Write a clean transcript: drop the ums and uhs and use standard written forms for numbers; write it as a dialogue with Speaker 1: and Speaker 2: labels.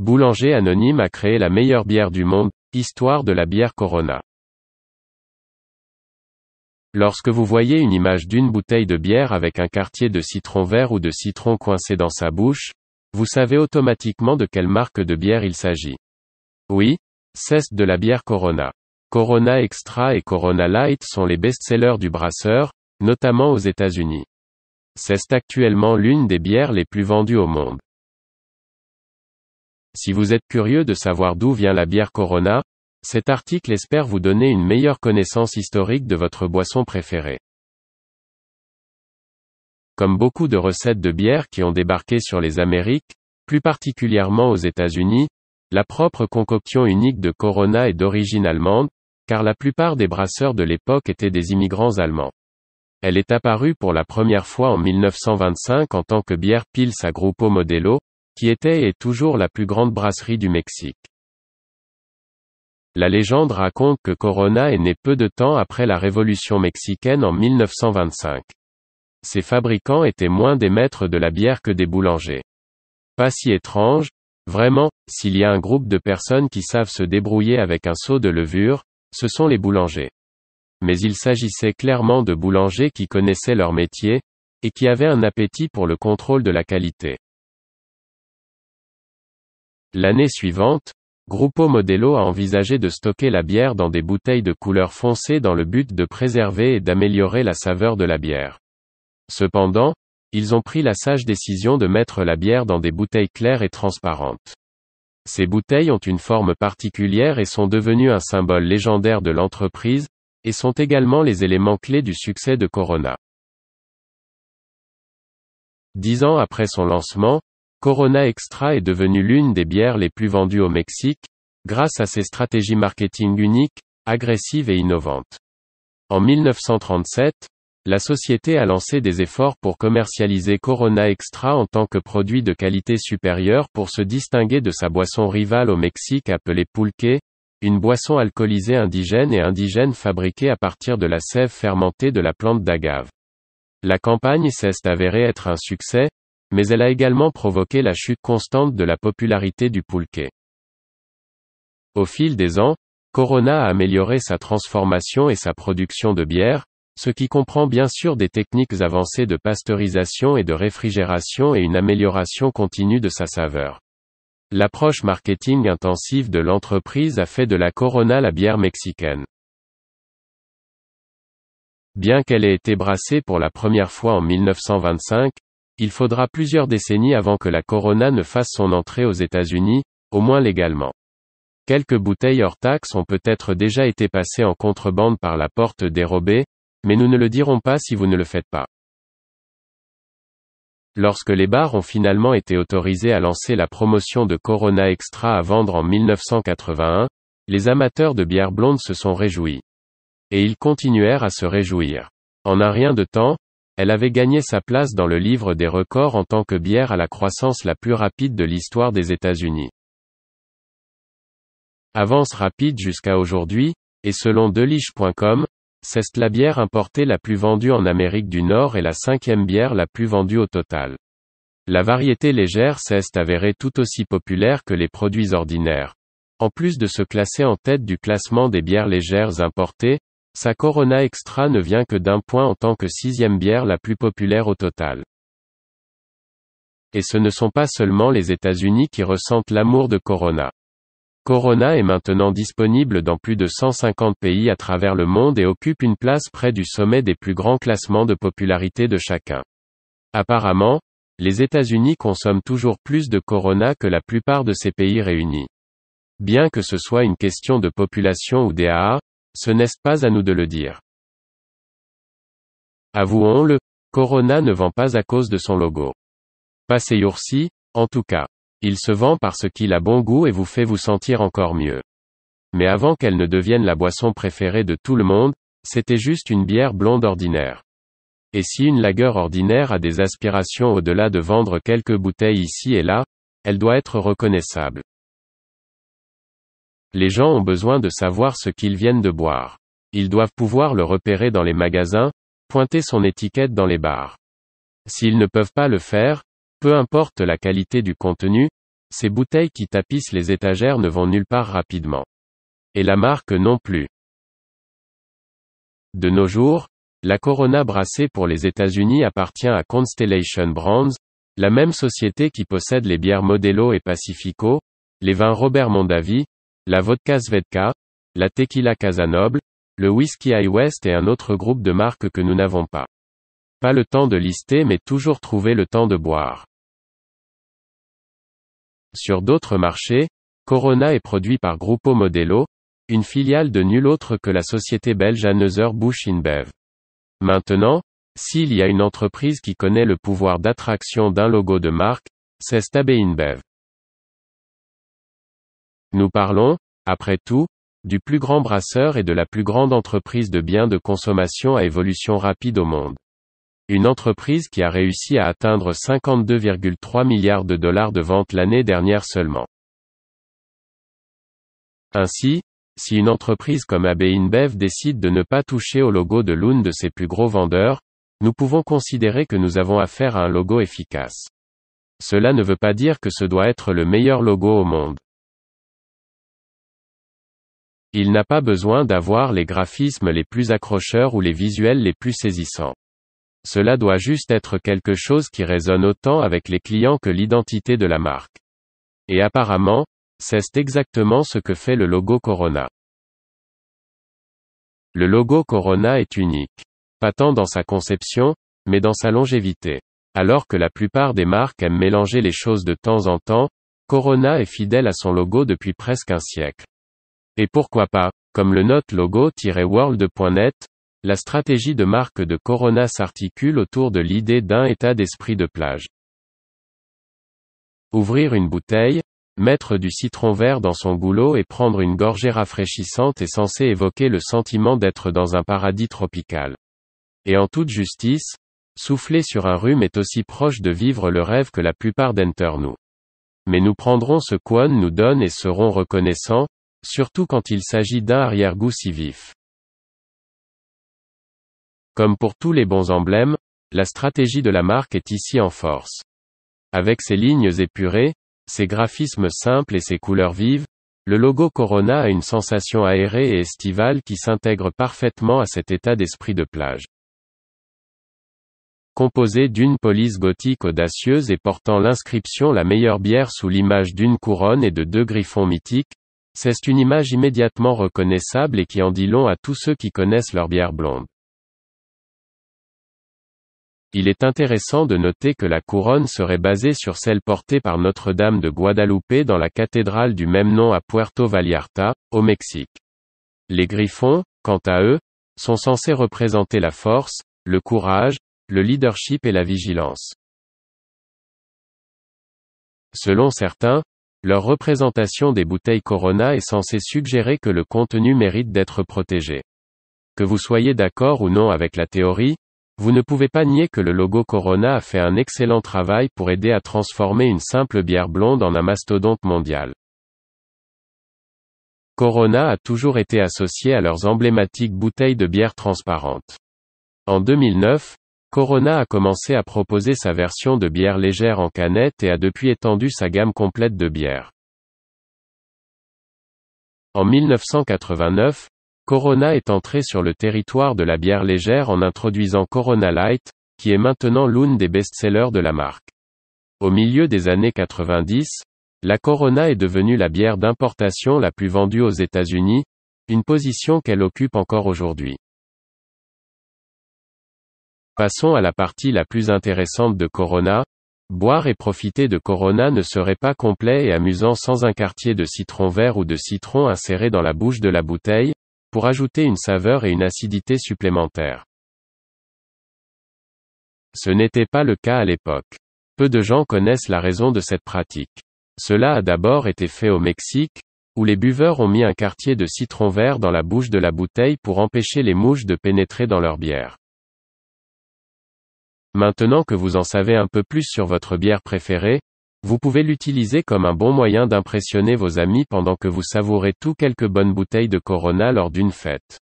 Speaker 1: boulanger anonyme a créé la meilleure bière du monde, histoire de la bière Corona. Lorsque vous voyez une image d'une bouteille de bière avec un quartier de citron vert ou de citron coincé dans sa bouche, vous savez automatiquement de quelle marque de bière il s'agit. Oui, c'est de la bière Corona. Corona Extra et Corona Light sont les best-sellers du brasseur, notamment aux États-Unis. C'est actuellement l'une des bières les plus vendues au monde. Si vous êtes curieux de savoir d'où vient la bière Corona, cet article espère vous donner une meilleure connaissance historique de votre boisson préférée. Comme beaucoup de recettes de bière qui ont débarqué sur les Amériques, plus particulièrement aux États-Unis, la propre concoction unique de Corona est d'origine allemande, car la plupart des brasseurs de l'époque étaient des immigrants allemands. Elle est apparue pour la première fois en 1925 en tant que bière Pils à Grupo Modelo, qui était et est toujours la plus grande brasserie du Mexique. La légende raconte que Corona est née peu de temps après la Révolution mexicaine en 1925. Ses fabricants étaient moins des maîtres de la bière que des boulangers. Pas si étrange, vraiment, s'il y a un groupe de personnes qui savent se débrouiller avec un seau de levure, ce sont les boulangers. Mais il s'agissait clairement de boulangers qui connaissaient leur métier, et qui avaient un appétit pour le contrôle de la qualité. L'année suivante, Grupo Modelo a envisagé de stocker la bière dans des bouteilles de couleur foncée dans le but de préserver et d'améliorer la saveur de la bière. Cependant, ils ont pris la sage décision de mettre la bière dans des bouteilles claires et transparentes. Ces bouteilles ont une forme particulière et sont devenues un symbole légendaire de l'entreprise, et sont également les éléments clés du succès de Corona. 10 ans après son lancement, Corona Extra est devenue l'une des bières les plus vendues au Mexique, grâce à ses stratégies marketing uniques, agressives et innovantes. En 1937, la société a lancé des efforts pour commercialiser Corona Extra en tant que produit de qualité supérieure pour se distinguer de sa boisson rivale au Mexique appelée pulque, une boisson alcoolisée indigène fabriquée à partir de la sève fermentée de la plante d'agave. La campagne s'est avérée être un succès, mais elle a également provoqué la chute constante de la popularité du pulque. Au fil des ans, Corona a amélioré sa transformation et sa production de bière, ce qui comprend bien sûr des techniques avancées de pasteurisation et de réfrigération et une amélioration continue de sa saveur. L'approche marketing intensive de l'entreprise a fait de la Corona la bière mexicaine. Bien qu'elle ait été brassée pour la première fois en 1925, il faudra plusieurs décennies avant que la Corona ne fasse son entrée aux États-Unis, au moins légalement. Quelques bouteilles hors taxe ont peut-être déjà été passées en contrebande par la porte dérobée, mais nous ne le dirons pas si vous ne le faites pas. Lorsque les bars ont finalement été autorisés à lancer la promotion de Corona Extra à vendre en 1981, les amateurs de bière blonde se sont réjouis. Et ils continuèrent à se réjouir. En un rien de temps, elle avait gagné sa place dans le livre des records en tant que bière à la croissance la plus rapide de l'histoire des États-Unis. Avance rapide jusqu'à aujourd'hui, et selon Delish.com, c'est la bière importée la plus vendue en Amérique du Nord et la 5e bière la plus vendue au total. La variété légère s'est avérée tout aussi populaire que les produits ordinaires. En plus de se classer en tête du classement des bières légères importées, sa Corona Extra ne vient que d'un point en tant que 6e bière la plus populaire au total. Et ce ne sont pas seulement les États-Unis qui ressentent l'amour de Corona. Corona est maintenant disponible dans plus de 150 pays à travers le monde et occupe une place près du sommet des plus grands classements de popularité de chacun. Apparemment, les États-Unis consomment toujours plus de Corona que la plupart de ces pays réunis. Bien que ce soit une question de population ou d'AAA, ce n'est pas à nous de le dire. Avouons-le, Corona ne vend pas à cause de son logo. Pas ces jours-ci, en tout cas. Il se vend parce qu'il a bon goût et vous fait vous sentir encore mieux. Mais avant qu'elle ne devienne la boisson préférée de tout le monde, c'était juste une bière blonde ordinaire. Et si une lager ordinaire a des aspirations au-delà de vendre quelques bouteilles ici et là, elle doit être reconnaissable. Les gens ont besoin de savoir ce qu'ils viennent de boire. Ils doivent pouvoir le repérer dans les magasins, pointer son étiquette dans les bars. S'ils ne peuvent pas le faire, peu importe la qualité du contenu, ces bouteilles qui tapissent les étagères ne vont nulle part rapidement. Et la marque non plus. De nos jours, la Corona brassée pour les États-Unis appartient à Constellation Brands, la même société qui possède les bières Modelo et Pacifico, les vins Robert Mondavi, la vodka Svedka, la tequila Casanoble, le whisky High West et un autre groupe de marques que nous n'avons pas. Pas le temps de lister mais toujours trouver le temps de boire. Sur d'autres marchés, Corona est produit par Grupo Modelo, une filiale de nul autre que la société belge Anheuser-Busch InBev. Maintenant, s'il y a une entreprise qui connaît le pouvoir d'attraction d'un logo de marque, c'est AB InBev. Nous parlons, après tout, du plus grand brasseur et de la plus grande entreprise de biens de consommation à évolution rapide au monde. Une entreprise qui a réussi à atteindre 52,3 milliards de dollars de ventes l'année dernière seulement. Ainsi, si une entreprise comme AB InBev décide de ne pas toucher au logo de l'une de ses plus gros vendeurs, nous pouvons considérer que nous avons affaire à un logo efficace. Cela ne veut pas dire que ce doit être le meilleur logo au monde. Il n'a pas besoin d'avoir les graphismes les plus accrocheurs ou les visuels les plus saisissants. Cela doit juste être quelque chose qui résonne autant avec les clients que l'identité de la marque. Et apparemment, c'est exactement ce que fait le logo Corona. Le logo Corona est unique. Pas tant dans sa conception, mais dans sa longévité. Alors que la plupart des marques aiment mélanger les choses de temps en temps, Corona est fidèle à son logo depuis presque un siècle. Et pourquoi pas, comme le note logo-world.net, la stratégie de marque de Corona s'articule autour de l'idée d'un état d'esprit de plage. Ouvrir une bouteille, mettre du citron vert dans son goulot et prendre une gorgée rafraîchissante est censé évoquer le sentiment d'être dans un paradis tropical. Et en toute justice, souffler sur un rhume est aussi proche de vivre le rêve que la plupart d'entre nous. Mais nous prendrons ce qu'On nous donne et serons reconnaissants, surtout quand il s'agit d'un arrière-goût si vif. Comme pour tous les bons emblèmes, la stratégie de la marque est ici en force. Avec ses lignes épurées, ses graphismes simples et ses couleurs vives, le logo Corona a une sensation aérée et estivale qui s'intègre parfaitement à cet état d'esprit de plage. Composé d'une police gothique audacieuse et portant l'inscription La meilleure bière sous l'image d'une couronne et de deux griffons mythiques, c'est une image immédiatement reconnaissable et qui en dit long à tous ceux qui connaissent leur bière blonde. Il est intéressant de noter que la couronne serait basée sur celle portée par Notre-Dame de Guadalupe dans la cathédrale du même nom à Puerto Vallarta, au Mexique. Les griffons, quant à eux, sont censés représenter la force, le courage, le leadership et la vigilance. Selon certains, leur représentation des bouteilles Corona est censée suggérer que le contenu mérite d'être protégé. Que vous soyez d'accord ou non avec la théorie, vous ne pouvez pas nier que le logo Corona a fait un excellent travail pour aider à transformer une simple bière blonde en un mastodonte mondial. Corona a toujours été associé à leurs emblématiques bouteilles de bière transparentes. En 2009, Corona a commencé à proposer sa version de bière légère en canette et a depuis étendu sa gamme complète de bières. En 1989, Corona est entré sur le territoire de la bière légère en introduisant Corona Light, qui est maintenant l'une des best-sellers de la marque. Au milieu des années 90, la Corona est devenue la bière d'importation la plus vendue aux États-Unis, une position qu'elle occupe encore aujourd'hui. Passons à la partie la plus intéressante de Corona. Boire et profiter de Corona ne serait pas complet et amusant sans un quartier de citron vert ou de citron inséré dans la bouche de la bouteille, pour ajouter une saveur et une acidité supplémentaires. Ce n'était pas le cas à l'époque. Peu de gens connaissent la raison de cette pratique. Cela a d'abord été fait au Mexique, où les buveurs ont mis un quartier de citron vert dans la bouche de la bouteille pour empêcher les mouches de pénétrer dans leur bière. Maintenant que vous en savez un peu plus sur votre bière préférée, vous pouvez l'utiliser comme un bon moyen d'impressionner vos amis pendant que vous savourez quelques bonnes bouteilles de Corona lors d'une fête.